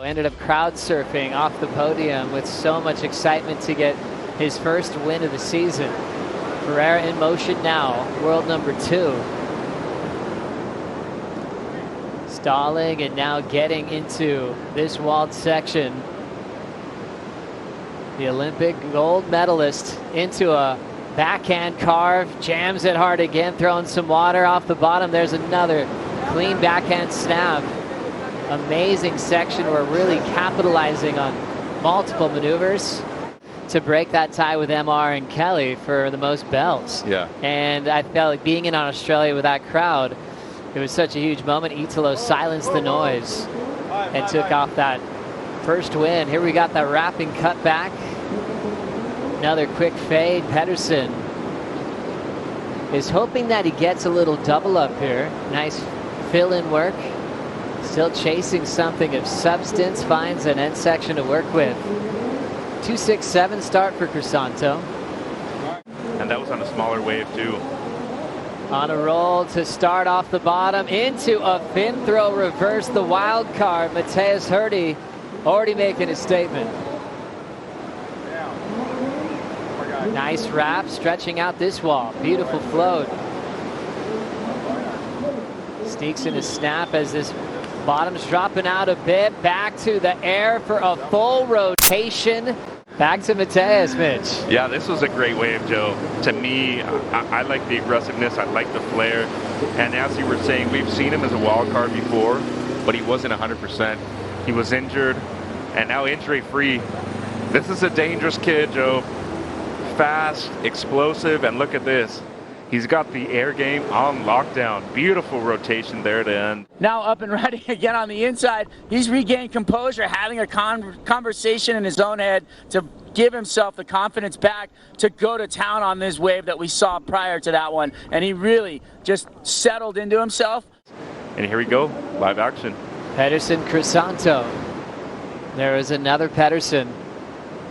Ended up crowd surfing off the podium with so much excitement to get his first win of the season. Ferreira in motion now, world number 2. Stalling and now getting into this walled section. The Olympic gold medalist into a backhand carve, jams it hard again, throwing some water off the bottom. There's another clean backhand snap. Amazing section. We're really capitalizing on multiple maneuvers to break that tie with MR and Kelly for the most belts. Yeah. And I felt like being in Australia with that crowd, it was such a huge moment. Italo silenced the noise and took off that first win. Here we got that wrapping cut back. Another quick fade. Peterson is hoping that he gets a little double up here. Nice fill-in work. Still chasing something of substance. Finds an end section to work with. 2.67 start for Crisanto. And that was on a smaller wave too. On a roll to start off the bottom into a fin throw reverse. The wild card, Mateus Herdy, already making a statement. Nice wrap, stretching out this wall. Beautiful float. Steeks in a snap as this bottom's dropping out a bit. Back to the air for a full rotation. Back to Mateus, Mitch. Yeah, this was a great wave, Joe. To me, I like the aggressiveness. I like the flair. And as you were saying, we've seen him as a wild card before, but he wasn't 100%. He was injured, and now injury-free. This is a dangerous kid, Joe. Fast, explosive, and look at this. He's got the air game on lockdown. Beautiful rotation there to end. Now up and ready again on the inside. He's regained composure, having a conversation in his own head to give himself the confidence back to go to town on this wave that we saw prior to that one. And he really just settled into himself. And here we go, live action. Peterson, Crisanto. There was another Peterson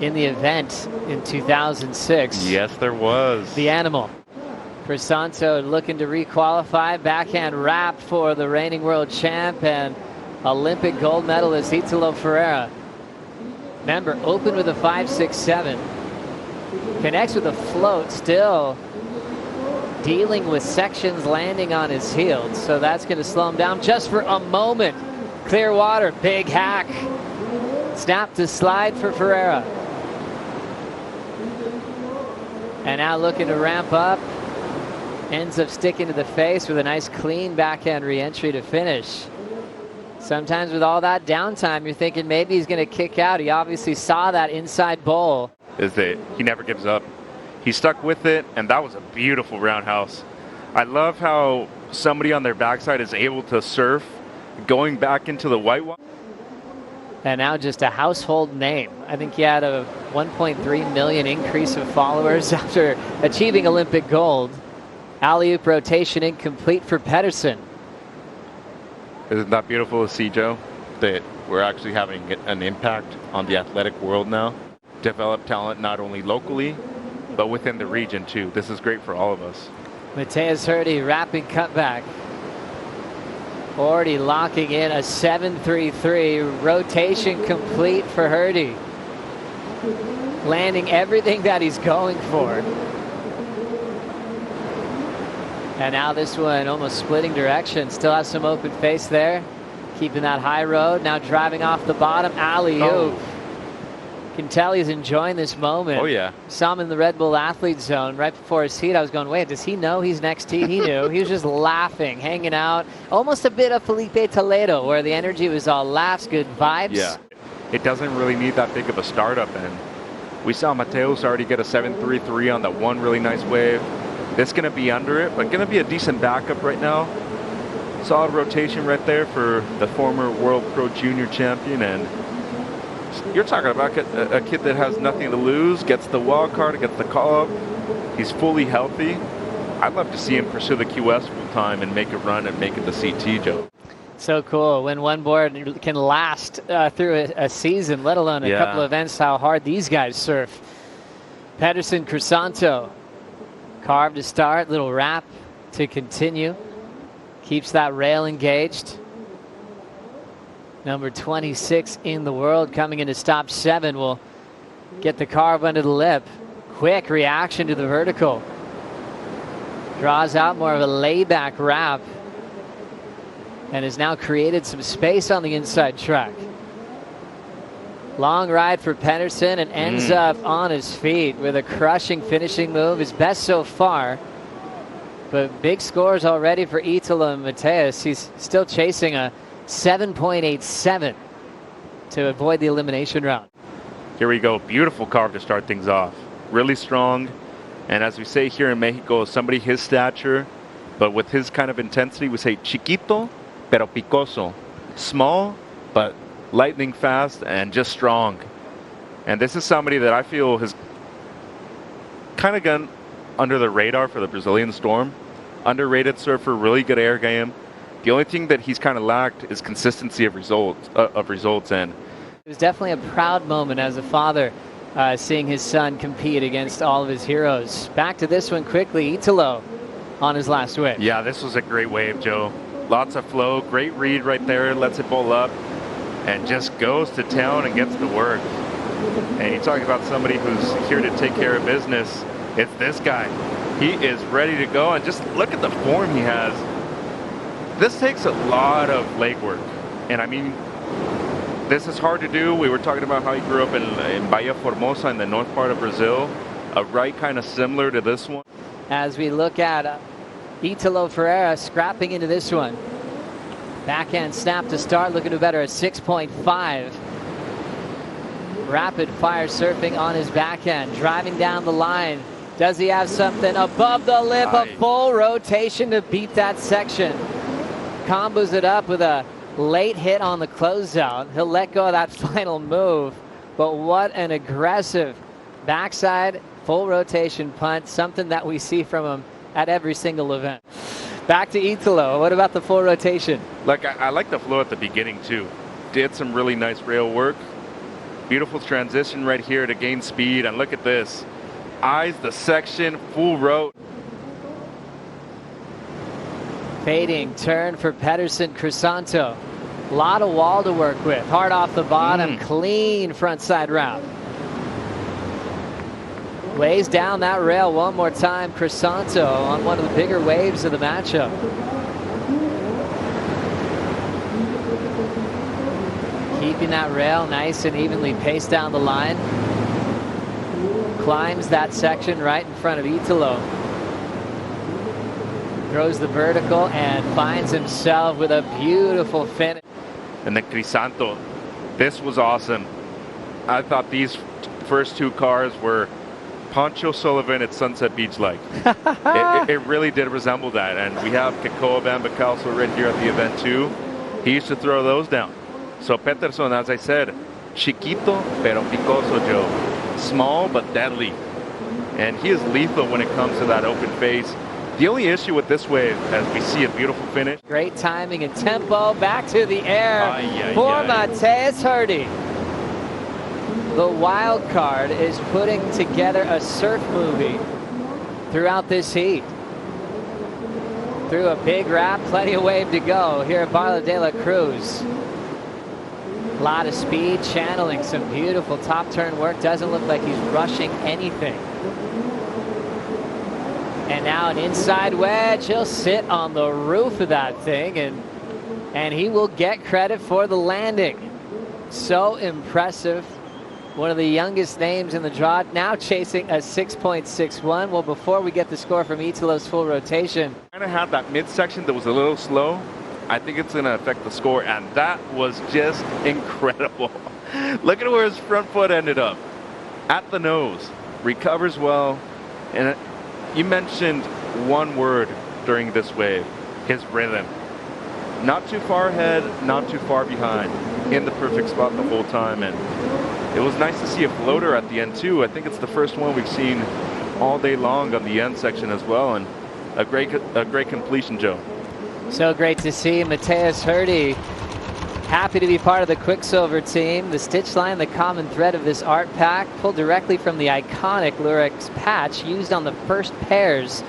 in the event in 2006. Yes, there was. The animal. Crisanto looking to requalify. Backhand wrap for the reigning world champ and Olympic gold medalist Italo Ferreira. Remember, open with a 5.67. Connects with a float, still dealing with sections landing on his heels. So that's going to slow him down just for a moment. Clear water, big hack. Snap to slide for Ferreira. And now looking to ramp up. Ends up sticking to the face with a nice clean backhand re-entry to finish. Sometimes with all that downtime, you're thinking maybe he's going to kick out. He obviously saw that inside bowl. Is that he never gives up. He stuck with it, and that was a beautiful roundhouse. I love how somebody on their backside is able to surf going back into the white water. And now just a household name. I think he had a 1.3 million increase of followers after achieving Olympic gold. Alley-oop rotation incomplete for Peterson. Isn't that beautiful to see, Joe? That we're actually having an impact on the athletic world now. Develop talent not only locally, but within the region too. This is great for all of us. Mateus Herdy wrapping cutback. Already locking in a 7.33. Rotation complete for Herdy. Landing everything that he's going for. And now this one almost splitting direction. Still has some open face there. Keeping that high road. Now driving off the bottom. Alley-oop. Oh. Can tell he's enjoying this moment. Oh, yeah. Saw him in the Red Bull athlete zone right before his heat. I was going, wait, does he know he's next heat? He knew. He was just laughing, hanging out. Almost a bit of Felipe Toledo, where the energy was all laughs, good vibes. Yeah. It doesn't really need that big of a startup, and we saw Mateus already get a 7.33 on that one really nice wave. This going to be under it, but going to be a decent backup right now. Solid rotation right there for the former World Pro Junior champion, and you're talking about a kid that has nothing to lose, gets the wild card, gets the call up. He's fully healthy. I'd love to see him pursue the QS full time and make a run and make it the CT, Joe. So cool when one board can last through a season, let alone a couple of events, how hard these guys surf. Peterson, Crisanto. Carve to start, little wrap to continue. Keeps that rail engaged. Number 26 in the world coming into stop 7 will get the carve under the lip. Quick reaction to the vertical. Draws out more of a layback wrap and has now created some space on the inside track. Long ride for Peterson and ends up on his feet with a crushing finishing move. His best so far. But big scores already for Italo and Mateus. He's still chasing a 7.87 to avoid the elimination round. Here we go. Beautiful carve to start things off. Really strong. And as we say here in Mexico, somebody his stature, but with his kind of intensity, we say chiquito, pero picoso. Small, but lightning fast and just strong. And this is somebody that I feel has kind of gone under the radar for the Brazilian Storm. Underrated surfer, really good air game. The only thing that he's kind of lacked is consistency of results. And it was definitely a proud moment as a father, seeing his son compete against all of his heroes. Back to this one quickly. Italo on his last wave. Yeah, this was a great wave, Joe. Lots of flow, great read right there, lets it bowl up, and just goes to town and gets to work. And you're talking about somebody who's here to take care of business. It's this guy. He is ready to go, and just look at the form he has. This takes a lot of legwork, and I mean, this is hard to do. We were talking about how he grew up in Bahia Formosa in the north part of Brazil. A ride kind of similar to this one. As we look at Italo Ferreira scrapping into this one. Backhand snap to start, looking to better a 6.5. Rapid fire surfing on his backhand, driving down the line. Does he have something above the lip? A full rotation to beat that section. Combos it up with a late hit on the closeout. He'll let go of that final move. But what an aggressive backside full rotation punt, something that we see from him at every single event. Back to Italo. What about the full rotation? Like I like the flow at the beginning too. Did some really nice rail work. Beautiful transition right here to gain speed. And look at this. Eyes the section, full road. Fading turn for Peterson Crisanto. A lot of wall to work with. Hard off the bottom, clean front side route. Lays down that rail one more time. Crisanto on one of the bigger waves of the matchup. Keeping that rail nice and evenly paced down the line. Climbs that section right in front of Italo. Throws the vertical and finds himself with a beautiful finish. And then Crisanto, this was awesome. I thought these first two cars were Pancho Sullivan at Sunset Beach like. it really did resemble that. And we have Kekoa Bambacalso right here at the event too. He used to throw those down. So Peterson, as I said, chiquito pero picoso, Joe. Small but deadly. And he is lethal when it comes to that open face. The only issue with this wave, as we see a beautiful finish. Great timing and tempo back to the air for Mateus Herdy. The wild card is putting together a surf movie throughout this heat. Through a big wrap, plenty of wave to go here at Barra De La Cruz. A lot of speed, channeling some beautiful top turn work. Doesn't look like he's rushing anything. And now an inside wedge. He'll sit on the roof of that thing, and he will get credit for the landing. So impressive. One of the youngest names in the draw, now chasing a 6.61. Well, before we get the score from Italo's full rotation. Kind of had that midsection that was a little slow. I think it's going to affect the score, and that was just incredible. Look at where his front foot ended up. At the nose. Recovers well. And you mentioned one word during this wave, his rhythm. Not too far ahead, not too far behind. In the perfect spot the whole time. And it was nice to see a floater at the end too. I think it's the first one we've seen all day long on the end section as well. And a great completion, Joe. So great to see Mateus Herdy. Happy to be part of the Quiksilver team. The stitch line, the common thread of this art pack, pulled directly from the iconic Lurex patch used on the first pairs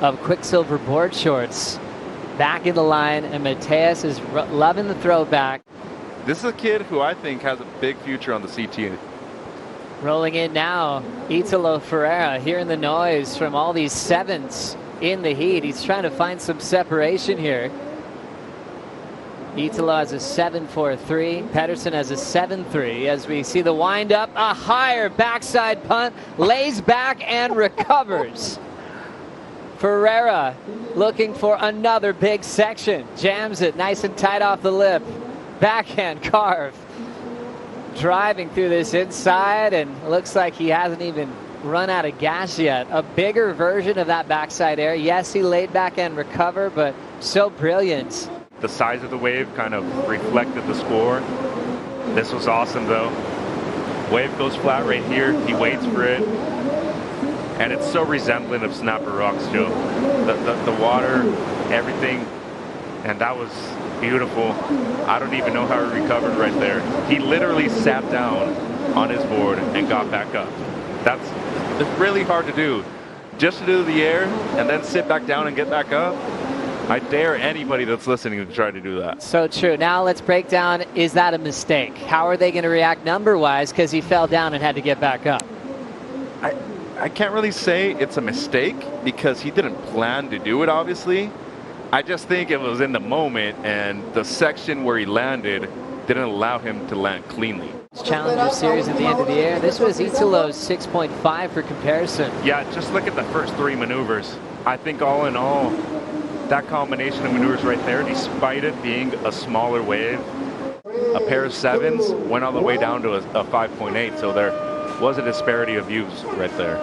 of Quiksilver board shorts. Back in the line, and Mateus is loving the throwback. This is a kid who I think has a big future on the CT. Rolling in now, Italo Ferreira, hearing the noise from all these sevens in the heat. He's trying to find some separation here. Italo has a 7.43. Peterson has a 7.3. As we see the windup, a higher backside punt, lays back and recovers. Ferreira looking for another big section. Jams it nice and tight off the lip. Backhand carve. Driving through this inside, and looks like he hasn't even run out of gas yet. A bigger version of that backside air. Yes, he laid back and recover, but so brilliant. The size of the wave kind of reflected the score. This was awesome though. Wave goes flat right here. He waits for it. And it's so resemblant of Snapper Rocks, Joe. The water, everything. And that was beautiful. I don't even know how he recovered right there. He literally sat down on his board and got back up. It's really hard to do. Just to do the air and then sit back down and get back up. I dare anybody that's listening to try to do that. So true. Now let's break down, is that a mistake? How are they going to react number-wise because he fell down and had to get back up? I can't really say it's a mistake because he didn't plan to do it, obviously. I just think it was in the moment, and the section where he landed didn't allow him to land cleanly. Challenger Series at the end of the air. This was Italo's 6.5 for comparison. Yeah, just look at the first three maneuvers. I think all in all, that combination of maneuvers right there, despite it being a smaller wave, a pair of sevens went all the way down to a 5.8, so there was a disparity of views right there.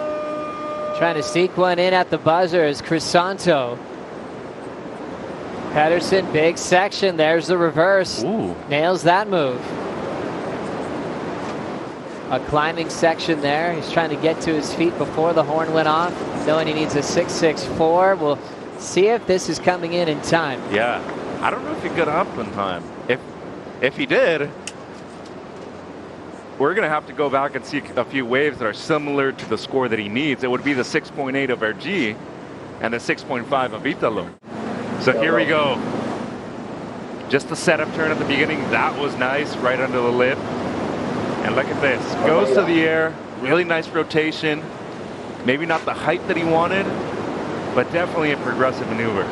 Trying to sneak one in at the buzzer is Crisanto. Peterson, big section. There's the reverse. Ooh. Nails that move. A climbing section there. He's trying to get to his feet before the horn went off, knowing he needs a 6.64. We'll see if this is coming in time. Yeah. I don't know if he got up in time. If he did, we're going to have to go back and see a few waves that are similar to the score that he needs. It would be the 6.8 of Herdy and the 6.5 of Italo. So here we go. Just the setup turn at the beginning. That was nice, right under the lip. And look at this. Goes to the air. Really nice rotation. Maybe not the height that he wanted, but definitely a progressive maneuver.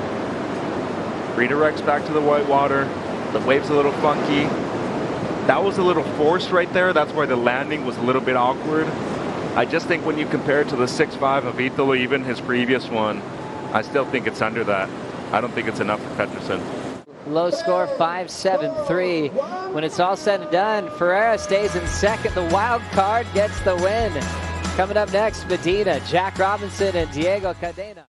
Redirects back to the white water. The wave's a little funky. That was a little forced right there. That's why the landing was a little bit awkward. I just think when you compare it to the 6.5 of Italo, even his previous one, I still think it's under that. I don't think it's enough for Peterson. Low score, 5.73. When it's all said and done, Ferreira stays in second. The wild card gets the win. Coming up next, Medina, Jack Robinson, and Diego Cadena.